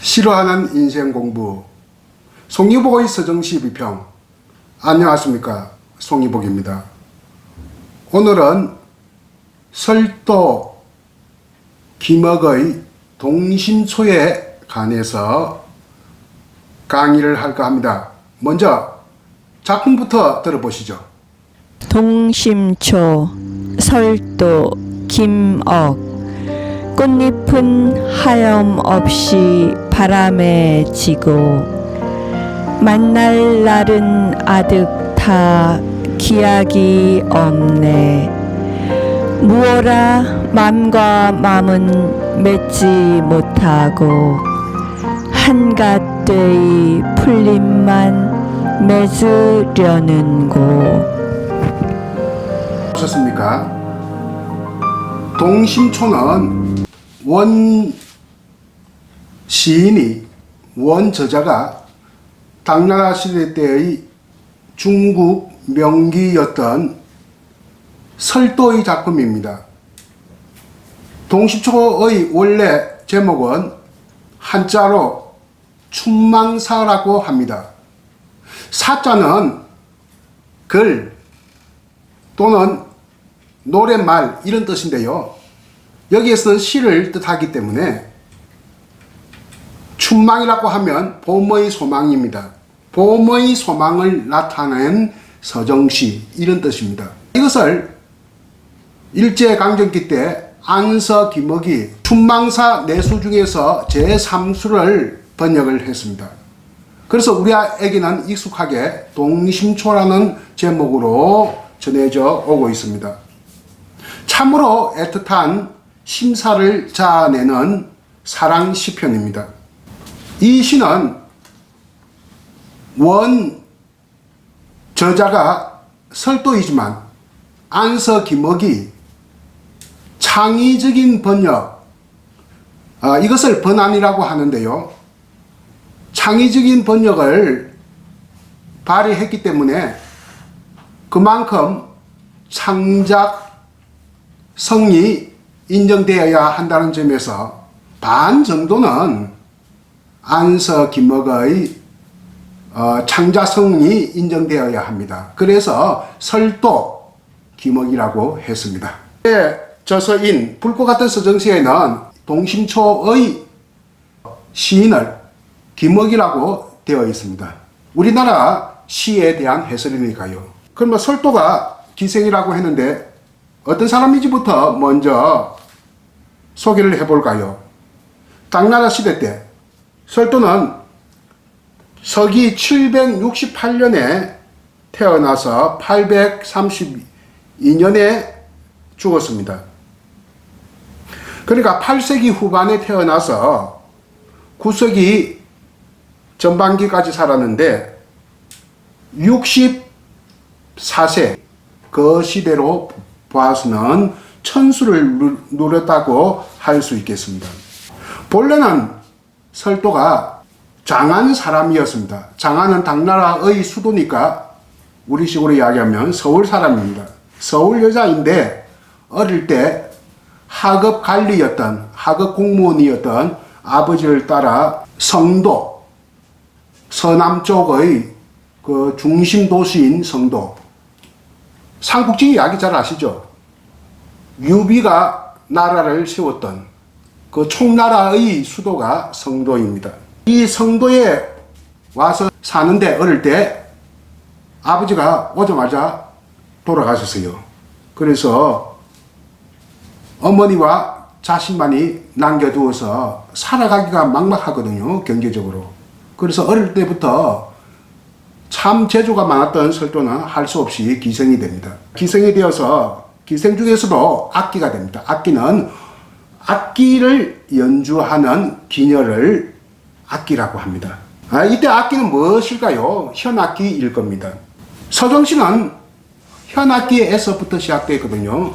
싫어하는 인생 공부 송이복의 서정시 비평. 안녕하십니까, 송이복입니다. 오늘은 설도 김억의 동심초에 관해서 강의를 할까 합니다. 먼저 작품부터 들어보시죠. 동심초 설도 김억. 꽃잎은 하염없이 바람에 지고 만날 날은 아득타 기약이 없네. 무어라 맘과 맘은 맺지 못하고 한갓되이 풀림만 맺으려는고. 보셨습니까? 동심초는 원 시인이, 원 저자가 당나라 시대 때의 중국 명기였던 설도의 작품입니다. 동심초의 원래 제목은 한자로 춘망사라고 합니다. 사자는 글 또는 노랫말 이런 뜻인데요. 여기에서는 시를 뜻하기 때문에 춘망이라고 하면 봄의 소망입니다. 봄의 소망을 나타낸 서정시 이런 뜻입니다. 이것을 일제강점기 때 안서 김억이 춘망사 내수 중에서 제3수를 번역을 했습니다. 그래서 우리에게는 익숙하게 동심초라는 제목으로 전해져 오고 있습니다. 참으로 애틋한 심사를 자아내는 사랑 시편입니다. 이 시는 원 저자가 설도이지만 안서 김억이 창의적인 번역, 이것을 번안이라고 하는데요. 창의적인 번역을 발휘했기 때문에 그만큼 창작성이 인정되어야 한다는 점에서 반 정도는 안서 김억의 창작성이 인정되어야 합니다. 그래서 설도 김억이라고 했습니다. 저서인 불꽃 같은 서정시에는 동심초의 시인을 김억이라고 되어 있습니다. 우리나라 시에 대한 해설이니까요. 그럼 설도가 기생이라고 했는데 어떤 사람인지부터 먼저 소개를 해볼까요? 당나라 시대 때 설도는 서기 768년에 태어나서 832년에 죽었습니다. 그러니까 8세기 후반에 태어나서 9세기 전반기까지 살았는데 64세 그 시대로 봐서는 천수를 누렸다고 할 수 있겠습니다. 본래는 설도가 장안 사람이었습니다. 장안은 당나라의 수도니까 우리식으로 이야기하면 서울 사람입니다. 서울 여자인데 어릴 때 하급 관리였던, 하급 공무원이었던 아버지를 따라 성도, 서남 쪽의 그 중심 도시인 성도, 삼국지 이야기 잘 아시죠? 유비가 나라를 세웠던 그 총나라의 수도가 성도입니다. 이 성도에 와서 사는데 어릴 때 아버지가 오자마자 돌아가셨어요. 그래서 어머니와 자신만이 남겨두어서 살아가기가 막막하거든요, 경제적으로. 그래서 어릴 때부터 참 재주가 많았던 설도는 할 수 없이 기생이 됩니다. 기생이 되어서 기생 중에서도 악기가 됩니다. 악기는 악기를 연주하는 기녀를 악기라고 합니다. 이때 악기는 무엇일까요? 현악기일 겁니다. 서정시는 현악기에서부터 시작되거든요.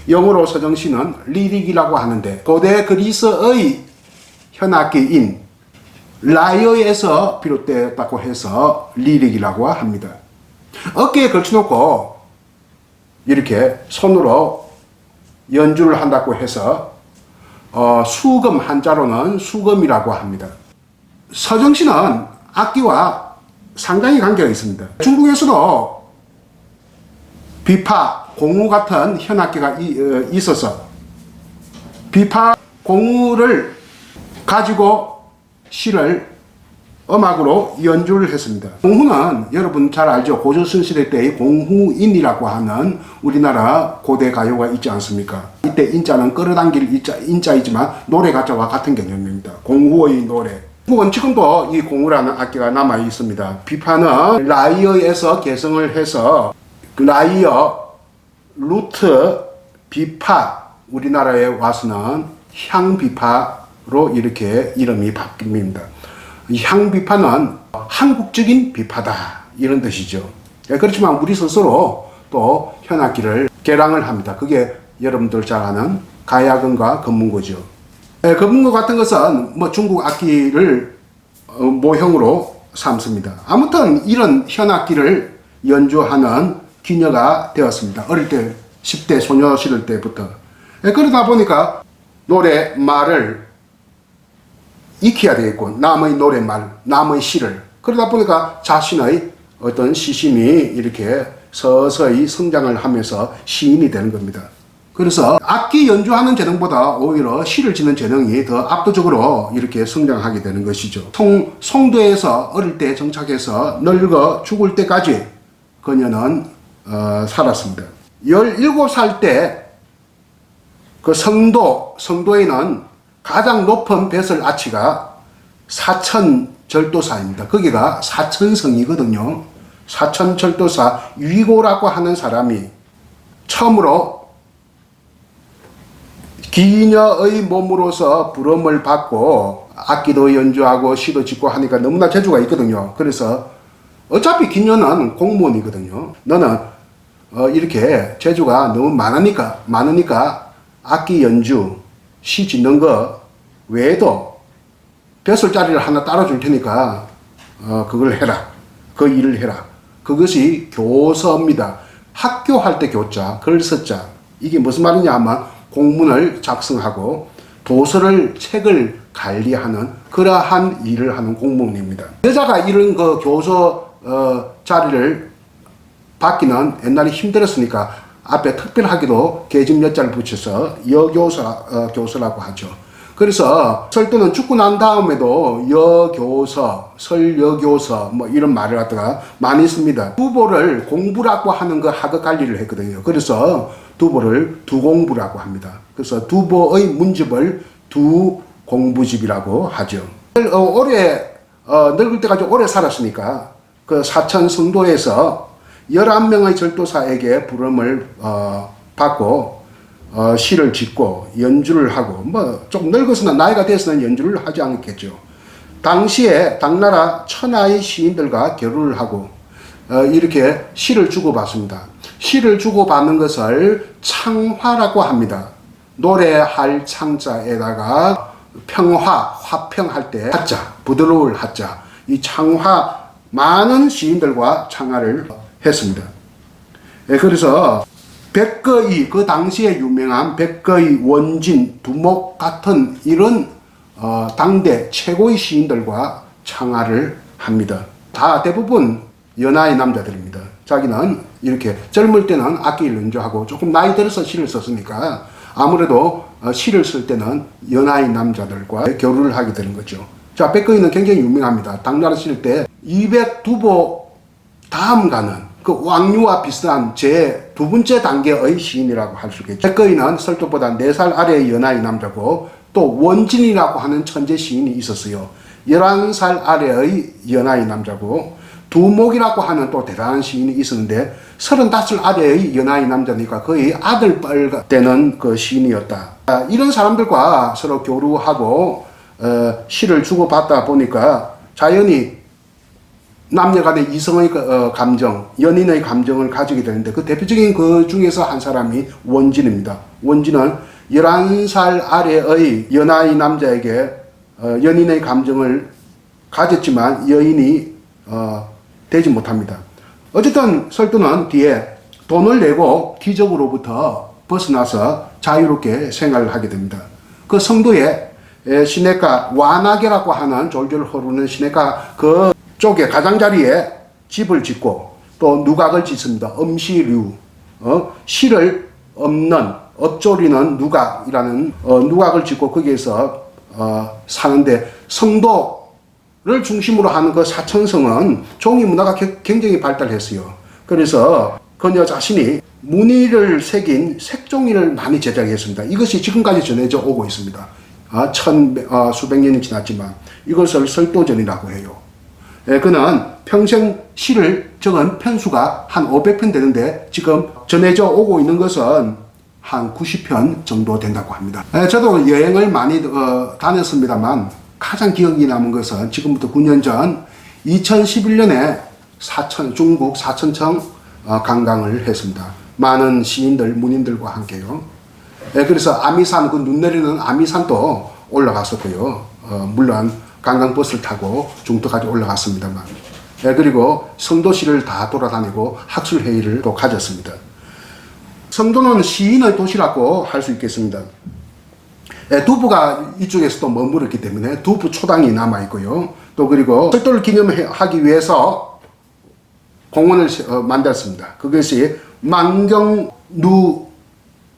영어로 서정시는 리릭이라고 하는데 고대 그리스의 현악기인 라이어에서 비롯되었다고 해서 리릭이라고 합니다. 어깨에 걸쳐놓고 이렇게 손으로 연주를 한다고 해서 수금, 한자로는 수금이라고 합니다. 서정시는 악기와 상당히 관계가 있습니다. 중국에서도 비파, 공우 같은 현악기가 있어서 비파, 공우를 가지고 시를 음악으로 연주를 했습니다. 공후는 여러분 잘 알죠? 고조선시대 때의 공후인이라고 하는 우리나라 고대 가요가 있지 않습니까? 이때 인자는 끌어당길 인자이지만 노래 가자와 같은 개념입니다. 공후의 노래. 중국은 지금도 이 공후라는 악기가 남아 있습니다. 비파는 라이어에서 개성을 해서 라이어, 루트, 비파, 우리나라에 와서는 향비파로 이렇게 이름이 바뀝니다. 향비파는 한국적인 비파다 이런 뜻이죠. 그렇지만 우리 스스로 또 현악기를 개량을 합니다. 그게 여러분들 잘 아는 가야금과 금문고죠. 금문고 같은 것은 뭐 중국 악기를 모형으로 삼습니다. 아무튼 이런 현악기를 연주하는 기녀가 되었습니다. 어릴 때 10대 소녀 시절 때부터. 그러다 보니까 노래말을 익혀야 되겠고, 남의 노래말, 남의 시를. 그러다 보니까 자신의 어떤 시심이 이렇게 서서히 성장을 하면서 시인이 되는 겁니다. 그래서 악기 연주하는 재능보다 오히려 시를 짓는 재능이 더 압도적으로 이렇게 성장하게 되는 것이죠. 송도에서 어릴 때 정착해서 늙어 죽을 때까지 그녀는 살았습니다. 17살 때 그 성도에는 가장 높은 뱃을 아치가 사천절도사입니다. 거기가 사천성이거든요. 사천절도사 위고라고 하는 사람이 처음으로 기녀의 몸으로서 부름을 받고 악기도 연주하고 시도 짓고 하니까 너무나 재주가 있거든요. 그래서 어차피 기녀는 공무원이거든요. 너는 이렇게 재주가 너무 많으니까 악기 연주, 시 짓는 거 외에도 벼슬자리를 하나 따라줄 테니까 그걸 해라. 그 일을 해라. 그것이 교서입니다. 학교할 때 교자, 글서자. 이게 무슨 말이냐 하면 공문을 작성하고 도서를, 책을 관리하는 그러한 일을 하는 공무원입니다. 여자가 이런 그 교서 자리를 받기는 옛날에 힘들었으니까 앞에 특별하게도 계집 여자를 붙여서 교서라고 하죠. 그래서 설도는 죽고 난 다음에도 여교서, 설여교서 뭐 이런 말을 갖다가 많이 씁니다. 두보를 공부라고 하는 거 학업 관리를 했거든요. 그래서 두보를 두공부라고 합니다. 그래서 두보의 문집을 두공부집이라고 하죠. 오래 늙을 때까지 오래 살았으니까 그 사천 성도에서 11명의 절도사에게 부름을 받고 시를 짓고 연주를 하고 뭐 좀 늙어서는 나이가 돼서는 연주를 하지 않겠죠. 당시에 당나라 천하의 시인들과 결혼을 하고 이렇게 시를 주고받습니다. 시를 주고받는 것을 창화라고 합니다. 노래할 창자에다가 화평할 때 하자, 부드러울 하자. 이 창화, 많은 시인들과 창화를 했습니다. 그래서 백거이, 그 당시에 유명한 백거이, 원진, 두목 같은 이런 당대 최고의 시인들과 창화를 합니다. 다 대부분 연하의 남자들입니다. 자기는 이렇게 젊을 때는 악기를 연주하고 조금 나이 들어서 시를 썼으니까 아무래도 시를 쓸 때는 연하의 남자들과 교류를 하게 되는 거죠. 자, 백거이는 굉장히 유명합니다. 당나라 시를 때 202보 다음 가는 그 왕류와 비슷한 제 두 번째 단계의 시인이라고 할 수 있겠죠. 백거이는 설도보다 4살 아래의 연하의 남자고 또 원진이라고 하는 천재 시인이 있었어요. 11살 아래의 연하의 남자고 두목이라고 하는 또 대단한 시인이 있었는데 35살 아래의 연하의 남자니까 거의 아들뻘 되는 그 시인이었다. 이런 사람들과 서로 교류하고 시를 주고받다 보니까 자연히 남녀간의 이성의 감정, 연인의 감정을 가지게 되는데 그 대표적인 그 중에서 한 사람이 원진입니다. 원진은 11살 아래의 연하의 남자에게 연인의 감정을 가졌지만 여인이 되지 못합니다. 어쨌든 설도는 뒤에 돈을 내고 기적으로부터 벗어나서 자유롭게 생활을 하게 됩니다. 그 성도에 시냇가 완하계라고 하는 졸졸 흐르는 시냇가 그 쪽에 가장자리에 집을 짓고 또 누각을 짓습니다. 엄시류, 시를 엎는, 엎조리는 누각이라는 누각을 짓고 거기에서 사는데, 성도를 중심으로 하는 그 사천성은 종이 문화가 굉장히 발달했어요. 그래서 그녀 자신이 무늬를 새긴 색종이를 많이 제작했습니다. 이것이 지금까지 전해져 오고 있습니다. 수백 년이 지났지만 이것을 설도전이라고 해요. 그는 평생 시를 적은 편수가 한 500편 되는데 지금 전해져 오고 있는 것은 한 90편 정도 된다고 합니다. 저도 여행을 많이 다녔습니다만 가장 기억이 남은 것은 지금부터 9년 전 2011년에 중국 사천청 관광을 했습니다. 많은 시인들, 문인들과 함께요. 그래서 아미산, 그 눈 내리는 아미산도 올라갔었고요. 물론 관광버스를 타고 중턱까지 올라갔습니다만. 그리고 성도시를 다 돌아다니고 학술회의를 또 가졌습니다. 성도는 시인의 도시라고 할 수 있겠습니다. 두부가 이쪽에서도 머무르기 때문에 두부 초당이 남아있고요. 또 그리고 철도를 기념하기 위해서 공원을 만들었습니다. 그것이 만경루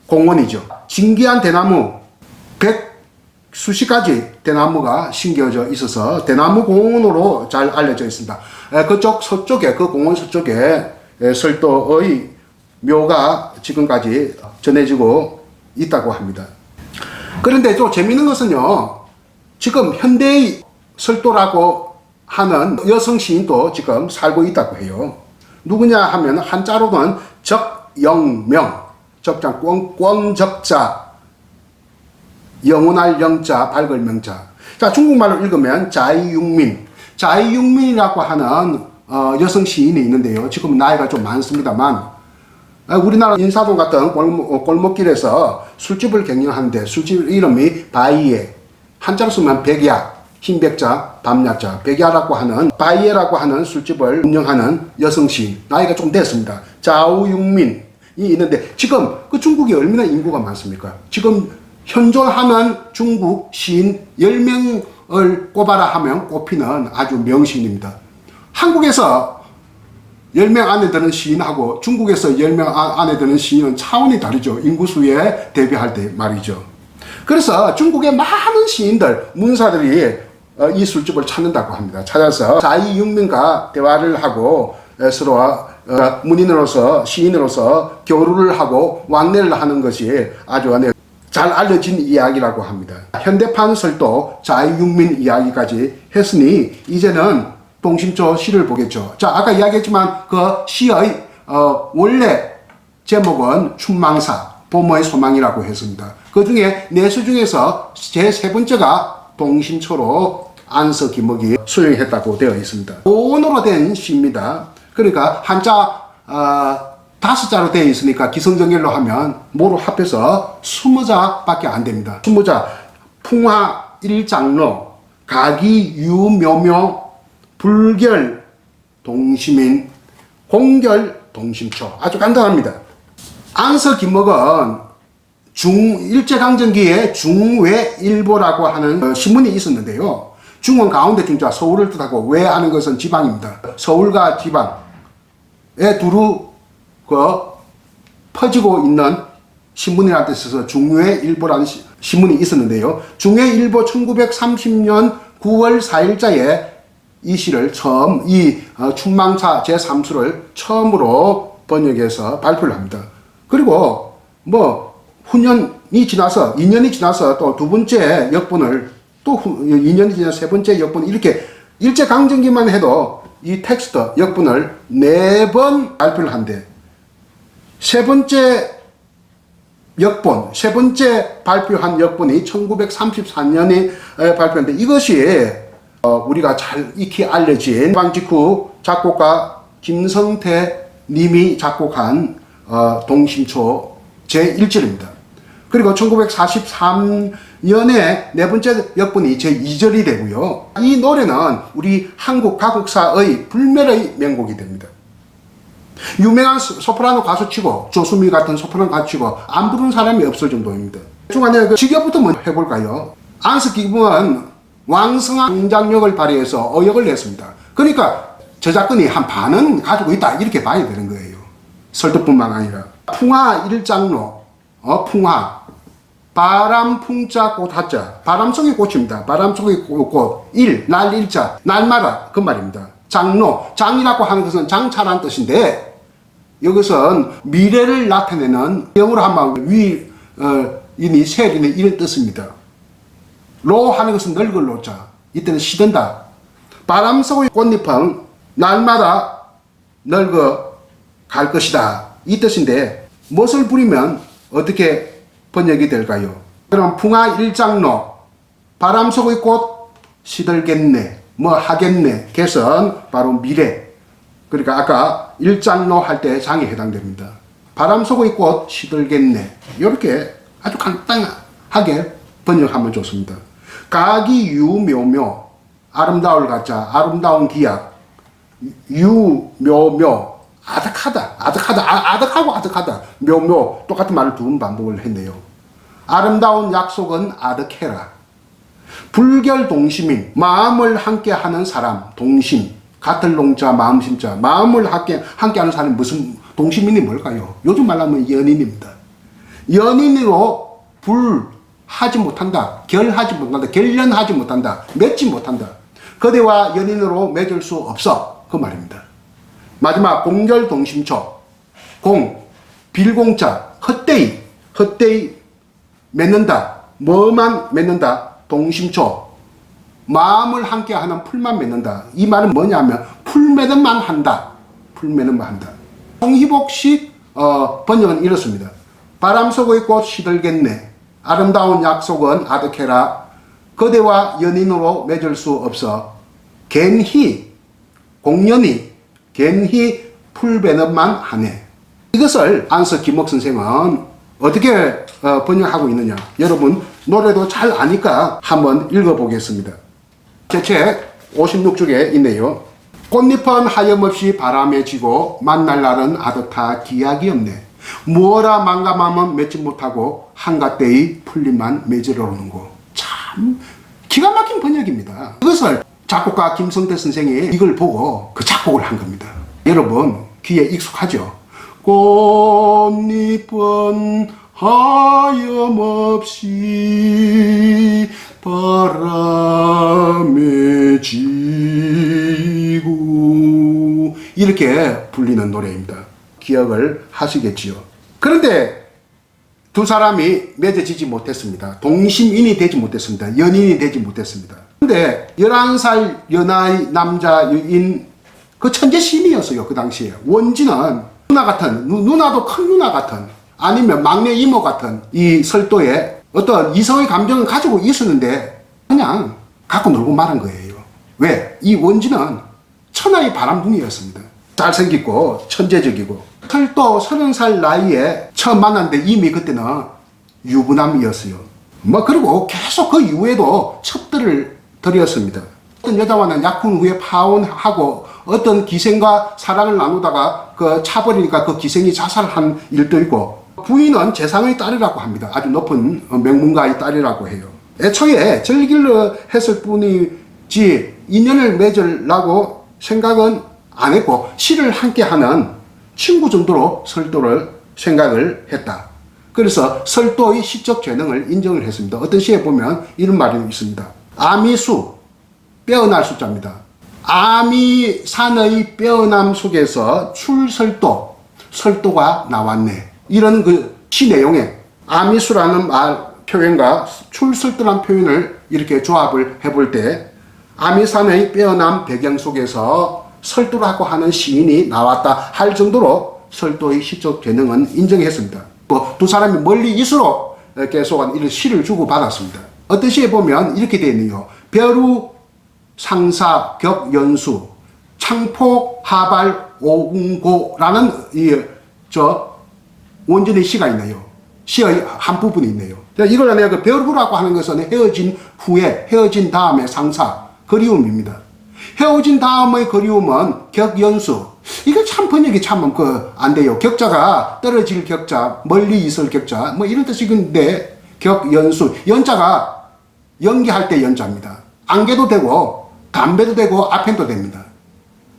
공원이죠. 신기한 대나무, 수십 가지 대나무가 심겨져 있어서 대나무 공원으로 잘 알려져 있습니다. 그쪽 서쪽에, 그 공원 서쪽에 설도의 묘가 지금까지 전해지고 있다고 합니다. 그런데 또 재미있는 것은요, 지금 현대의 설도라고 하는 여성 시인도 지금 살고 있다고 해요. 누구냐 하면 한자로는 적영명, 적자 꽝적자, 영원할 영자, 밝을 명자. 자, 중국말로 읽으면 자이융민이라고 하는 여성 시인이 있는데요. 지금 나이가 좀 많습니다만, 우리나라 인사동 같은 골목길에서 술집을 경영하는데 술집 이름이 바이에, 한자로 쓰면 백야, 흰백자, 밤야자, 백야라고 하는 바이에라고 하는 술집을 운영하는 여성 시인, 나이가 좀 됐습니다. 자오융민이 있는데 지금 그 중국이 얼마나 인구가 많습니까? 지금 현존하는 중국 시인 10명을 꼽아라 하면 꼽히는 아주 명시인입니다. 한국에서 10명 안에 드는 시인하고 중국에서 10명 안에 드는 시인은 차원이 다르죠. 인구수에 대비할 때 말이죠. 그래서 중국의 많은 시인들, 문사들이 이 술집을 찾는다고 합니다. 찾아서 자이융민과 대화를 하고 서로 문인으로서, 시인으로서 교류를 하고 왕래를 하는 것이 아주 잘 알려진 이야기라고 합니다. 현대판 설도 자이융민 이야기까지 했으니 이제는 동심초 시를 보겠죠. 자, 아까 이야기했지만 그 시의 원래 제목은 춘망사, 봄의 소망이라고 했습니다. 그 중에 내수 중에서 제 세 번째가 동심초로 안서 기목이 수령했다고 되어 있습니다. 고온으로 된 시입니다. 그러니까 한자 5자로 되어 있으니까 기성정렬로 하면 모로 합해서 20자밖에 안 됩니다. 20자, 풍화 일장로, 가기 유묘묘, 불결 동심인, 공결 동심초. 아주 간단합니다. 안서 기목은 일제강점기에 중외일보라고 하는 신문이 있었는데요. 중은 가운데 중자, 서울을 뜻하고 외하는 것은 지방입니다. 서울과 지방에 두루 퍼지고 있는 신문이라는 뜻에서 중외일보라는 신문이 있었는데요. 중외일보 1930년 9월 4일자에 이 시를 춘망차 제3수를 처음으로 번역해서 발표를 합니다. 그리고 후년이 지나서 2년이 지나서 또 두 번째 역본을 또 2년이 지나서 세 번째 역본, 이렇게 일제강점기만 해도 이 텍스트 역본을 4번 발표를 한대. 세 번째 발표한 역본이 1934년에 발표했는데 이것이 우리가 잘 익히 알려진 방직후 작곡가 김성태 님이 작곡한 동심초 제1절입니다. 그리고 1943년에 네 번째 역본이 제2절이 되고요. 이 노래는 우리 한국 가곡사의 불멸의 명곡이 됩니다. 유명한 소프라노 가수치고 조수미 같은 소프라노 가수치고 안 부른 사람이 없을 정도입니다. 중간에 직역부터 먼저 해볼까요? 안석기금은 왕성한 창작력을 발휘해서 어역을 냈습니다. 그러니까 저작권이 한 반은 가지고 있다 이렇게 봐야 되는 거예요. 설도뿐만 아니라 풍화 일장로, 풍화 바람 풍자 꽃 하자, 바람 속의 꽃입니다. 바람 속의 꽃, 날 일자, 날마다 그 말입니다. 장로, 장이라고 하는 것은 장차라는 뜻인데 이것은 미래를 나타내는 영어로 하면 이니 셀이니 이런 뜻입니다. 로 하는 것은 늙을 로자, 이때는 시든다. 바람 속의 꽃잎은 날마다 늙어 갈 것이다 이 뜻인데 무엇을 부리면 어떻게 번역이 될까요? 그럼 풍화 일장로, 바람 속의 꽃 시들겠네, 뭐 하겠네, 개선 바로 미래. 그러니까 아까 일장로 할 때 장에 해당됩니다. 바람 속의 꽃 시들겠네, 이렇게 아주 간단하게 번역하면 좋습니다. 가기 유묘묘, 아름다울 가자, 아름다운 기약, 유묘묘, 아득하고 아득하다, 묘묘, 똑같은 말을 두 번 반복을 했네요. 아름다운 약속은 아득해라. 불결동심인, 마음을 함께하는 사람, 동심, 같을 농자 마음심자, 마음을 함께하는 사람이 무슨 동심인이 뭘까요? 요즘 말하면 연인입니다. 연인으로 불하지 못한다, 결하지 못한다, 결연하지 못한다, 맺지 못한다. 그대와 연인으로 맺을 수 없어, 그 말입니다. 마지막 공결동심초, 빌공자, 헛되이 맺는다, 뭐만 맺는다, 동심초, 마음을 함께하는 풀만 맺는다. 이 말은 뭐냐면 풀매는만 한다, 송희복식 번역은 이렇습니다. 바람 속의 꽃 시들겠네, 아름다운 약속은 아득해라, 그대와 연인으로 맺을 수 없어, 공연히 풀배는만 하네. 이것을 안석 김옥 선생은 어떻게 번역하고 있느냐, 여러분 노래도 잘 아니까 한번 읽어보겠습니다. 제 책 56쪽에 있네요. 꽃잎은 하염없이 바람에 지고 만날 날은 아득하 기약이 없네. 무어라 망감하면 맺지 못하고 한갓대의 풀림만 맺으러 오는고. 참 기가 막힌 번역입니다. 이것을 작곡가 김성태 선생이 이걸 보고 그 작곡을 한 겁니다. 여러분 귀에 익숙하죠? 꽃잎은 하염없이 바람에 지고 이렇게 불리는 노래입니다. 기억을 하시겠지요. 그런데 두 사람이 맺어지지 못했습니다. 동심인이 되지 못했습니다. 연인이 되지 못했습니다. 그런데 11살 연하의 남자 여인, 그 천재 시인이었어요. 그 당시에 원지는 누나도 큰 누나 같은, 아니면 막내 이모 같은 이 설도에 어떤 이성의 감정을 가지고 있었는데 그냥 갖고 놀고 말한 거예요. 왜? 이 원지는 천하의 바람둥이였습니다. 잘생기고 천재적이고. 설도 30살 나이에 처음 만났는데 이미 그때는 유부남이었어요. 그리고 계속 그 이후에도 첩들을 들였습니다. 어떤 여자와는 약혼 후에 파혼하고 어떤 기생과 사랑을 나누다가 그 차버리니까 그 기생이 자살한 일도 있고, 부인은 재상의 딸이라고 합니다. 아주 높은 명문가의 딸이라고 해요. 애초에 절길로 했을 뿐이지 인연을 맺으려고 생각은 안 했고, 시를 함께하는 친구 정도로 설도를 생각을 했다. 그래서 설도의 시적 재능을 인정을 했습니다. 어떤 시에 보면 이런 말이 있습니다. 아미수, 빼어날 숫자입니다. 아미산의 빼어남 속에서 설도가 나왔네. 이런 그 시 내용에 아미수라는 표현과 출설도라는 표현을 이렇게 조합을 해볼 때 아미산의 빼어남 배경 속에서 설도라고 하는 시인이 나왔다 할 정도로 설도의 시적 재능은 인정했습니다. 두 사람이 멀리 있으로 계속 이런 시를 주고받았습니다. 어떤 시에 보면 이렇게 되어 있네요. 벼루 상사 격연수 창포 하발 오웅고라는 원전의 시가 있네요. 시의 한 부분이 있네요. 이걸 내가 그 벼루라고 하는 것은 헤어진 다음에 상사, 그리움입니다. 헤어진 다음의 그리움은 격연수. 이거 참 번역이 참 안 돼요. 격자가 떨어질 격자, 멀리 있을 격자, 이런 뜻이건데 격연수. 연자가 연기할 때 연자입니다. 안개도 되고 담배도 되고 아편도 됩니다.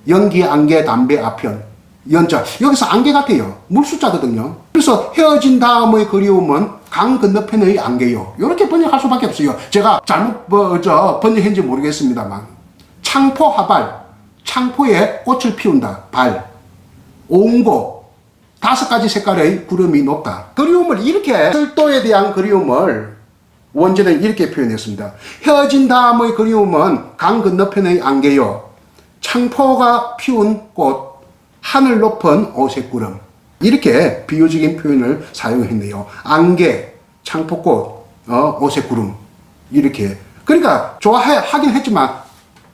연기, 안개, 담배, 아편, 연자. 여기서 안개 같아요. 물숫자거든요. 그래서 헤어진 다음의 그리움은 강 건너편의 안개요. 이렇게 번역할 수밖에 없어요. 제가 잘못 번역했는지 모르겠습니다만. 창포 하발, 창포에 꽃을 피운다. 발, 옹고, 5가지 색깔의 구름이 높다. 그리움을 이렇게, 철도에 대한 그리움을 원제는 이렇게 표현했습니다. 헤어진 다음의 그리움은 강 건너편의 안개요. 창포가 피운 꽃, 하늘 높은 오색구름. 이렇게 비유적인 표현을 사용했네요. 안개, 창포꽃, 오색구름. 이렇게. 그러니까 좋아하긴 했지만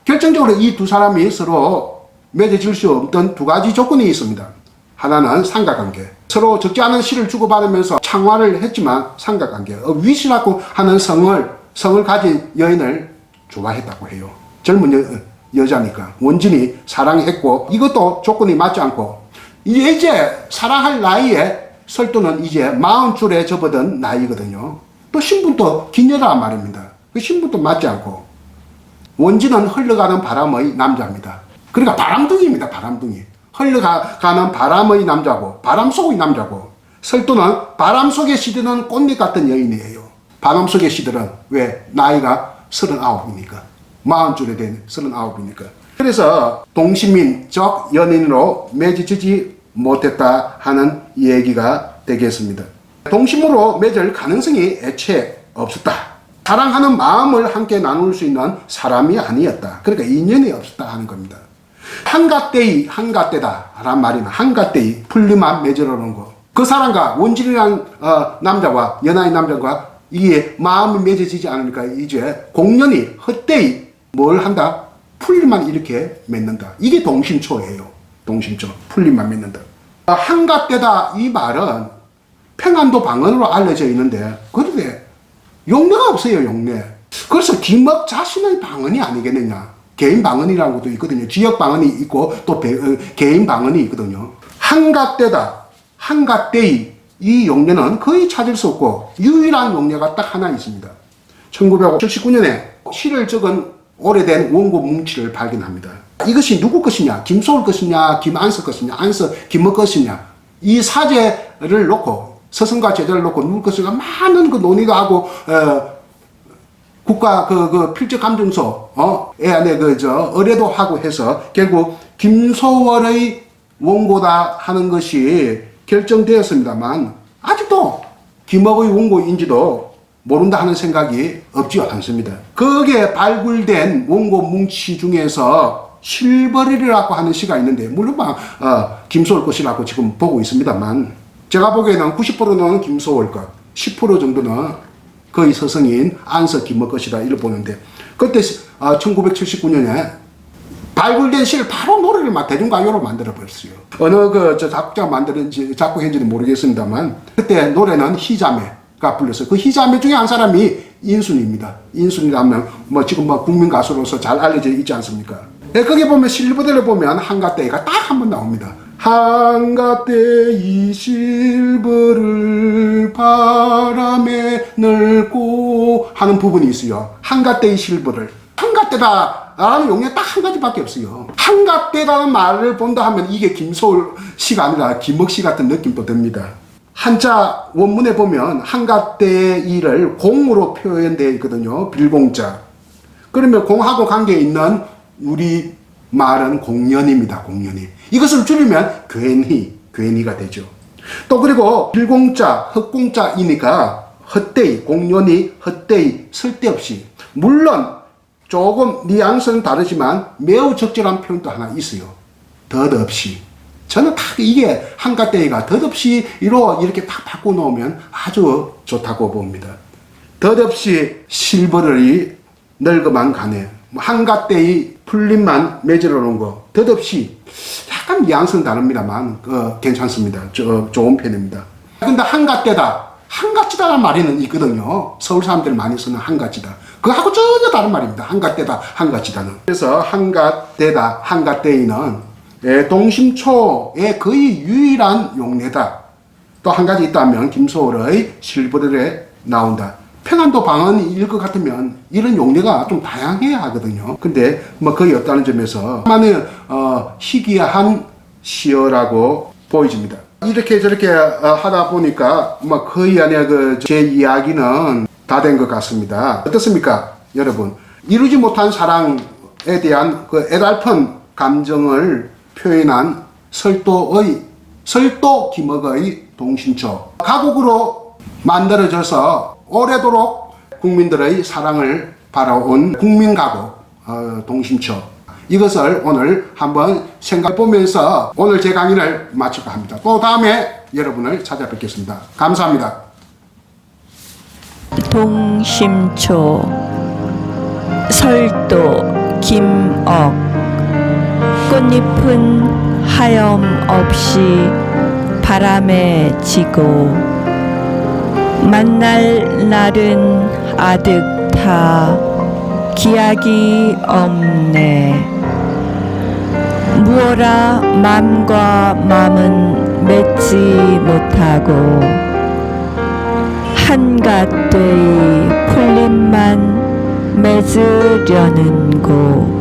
결정적으로 이 두 사람이 서로 맺어질 수 없던 2가지 조건이 있습니다. 하나는 삼각관계. 서로 적지 않은 시를 주고받으면서 창화를 했지만 삼각관계. 위시라고 하는 성을 가진 여인을 좋아했다고 해요. 젊은 여자니까. 원진이 사랑했고, 이것도 조건이 맞지 않고, 이제 사랑할 나이에 설도는 이제 40줄에 접어든 나이거든요. 또 신분도 기녀란 말입니다. 그 신분도 맞지 않고, 원진은 흘러가는 바람의 남자입니다. 그러니까 바람둥이입니다. 바람둥이. 흘러가는 바람의 남자고, 바람 속의 남자고, 설도는 바람 속에 시드는 꽃잎 같은 여인이에요. 바람 속에 시들은 왜? 나이가 39이니까. 40줄에 된 39이니까. 그래서 동시민적 연인으로 맺어지지 못했다 하는 얘기가 되겠습니다. 동심으로 맺을 가능성이 애초에 없었다. 사랑하는 마음을 함께 나눌 수 있는 사람이 아니었다. 그러니까 인연이 없었다 하는 겁니다. 한갓대이, 한갓대다 라는 말이나 한갓대이, 풀리만 맺으려는 거. 그 사람과 원진이라는 남자와 연하의 남자가 이게 마음이 맺어지지 않으니까 이제 공연이 헛되이 뭘 한다? 풀리만 이렇게 맺는다. 이게 동심초예요. 동심초. 풀리만 맺는다. 한갓대다 이 말은 평안도 방언으로 알려져 있는데 그런데 용례가 없어요. 용례. 그래서 김억 자신의 방언이 아니겠느냐. 개인 방언이라는 것도 있거든요. 지역 방언이 있고 또 개인 방언이 있거든요. 한갓대다. 한갓대이 이 용례는 거의 찾을 수 없고 유일한 용례가 딱 하나 있습니다. 1979년에 시를 적은 오래된 원고 뭉치를 발견합니다. 이것이 누구 것이냐? 김소월 것이냐? 김안석 것이냐? 안석, 김억 것이냐? 이 사제를 놓고 서성과 제자를 놓고 누구 것이냐? 많은 그 논의도 하고 국가 필적 감정소 에 안에 의뢰도 하고 해서 결국 김소월의 원고다 하는 것이 결정되었습니다만 아직도 김억의 원고인지도 모른다 하는 생각이 없지 않습니다. 거기에 발굴된 원고 뭉치 중에서 실버리라고 하는 시가 있는데 물론 김소월 것이라고 지금 보고 있습니다만 제가 보기에는 90%는 김소월 것, 10% 정도는 거의 서성인 안석 김억 것이다 이렇게 보는데 그때 1979년에 발굴된 시를 바로 노래를 대중가요로 만들어버렸어요. 어느 작곡자가 만들었는지 작곡했는지는 모르겠습니다만 그때 노래는 희자매가 불렀어요. 그 희자매 중에 한 사람이 인순입니다. 인순이라면 지금 국민 가수로서 잘 알려져 있지 않습니까? 네, 거기 보면 실버대를 보면 한갓대가 딱 한 번 나옵니다. 한갓대이 실버를 바람에 널고 하는 부분이 있어요. 한갓대이 실버를. 한갓대다 라는 용례 딱 한 가지밖에 없어요. 한갓대라는 말을 본다 하면 이게 김소월 시가 아니라 김억 시 같은 느낌도 듭니다. 한자 원문에 보면 한갓대이를 공으로 표현되어 있거든요. 빌공자. 그러면 공하고 관계에 있는 우리 말은 공연입니다. 공연이. 이것을 줄이면 괜히가 되죠. 또 그리고 빌공자, 헛공자이니까 헛되이, 공연이 헛되이, 쓸데없이. 물론 조금 뉘앙스는 다르지만 매우 적절한 표현도 하나 있어요. 덧없이. 저는 딱 이게 한갓대이가 덧없이로 이렇게 딱 바꿔놓으면 아주 좋다고 봅니다. 덧없이 실버러리 늙어만 가네. 한갓대이 풀림만 맺으러 놓은 거. 덧없이 약간 뉘앙스는 다릅니다만 괜찮습니다. 좋은 편입니다. 근데 한갓대다. 한갓지다라는 말에는 있거든요. 서울 사람들 많이 쓰는 한갓지다. 그거하고 전혀 다른 말입니다. 한갓대다, 한갓지다는. 그래서 한갓대다, 한갓대이는 동심초의 거의 유일한 용례다. 또 한 가지 있다면 김소월의 실버들에 나온다. 평안도 방언일 것 같으면 이런 용례가 좀 다양해야 하거든요. 근데 뭐 거의 없다는 점에서 만의 희귀한 시어라고 보여집니다. 이렇게 저렇게 하다 보니까 뭐 거의 안에 제 이야기는 다 된 것 같습니다. 어떻습니까, 여러분? 이루지 못한 사랑에 대한 그 애달픈 감정을 표현한 설도 김억의 동신초. 가곡으로 만들어져서 오래도록 국민들의 사랑을 바라온 국민가곡 동신초. 이것을 오늘 한번 생각해 보면서 오늘 제 강의를 마칠까 합니다. 또 다음에 여러분을 찾아뵙겠습니다. 감사합니다. 동심초 설도 김억 꽃잎은 하염없이 바람에 지고 만날 날은 아득하 기약이 없네. 무어라 맘과 맘은 맺지 못하고 한갓되이 풀림만 맺으려는 곳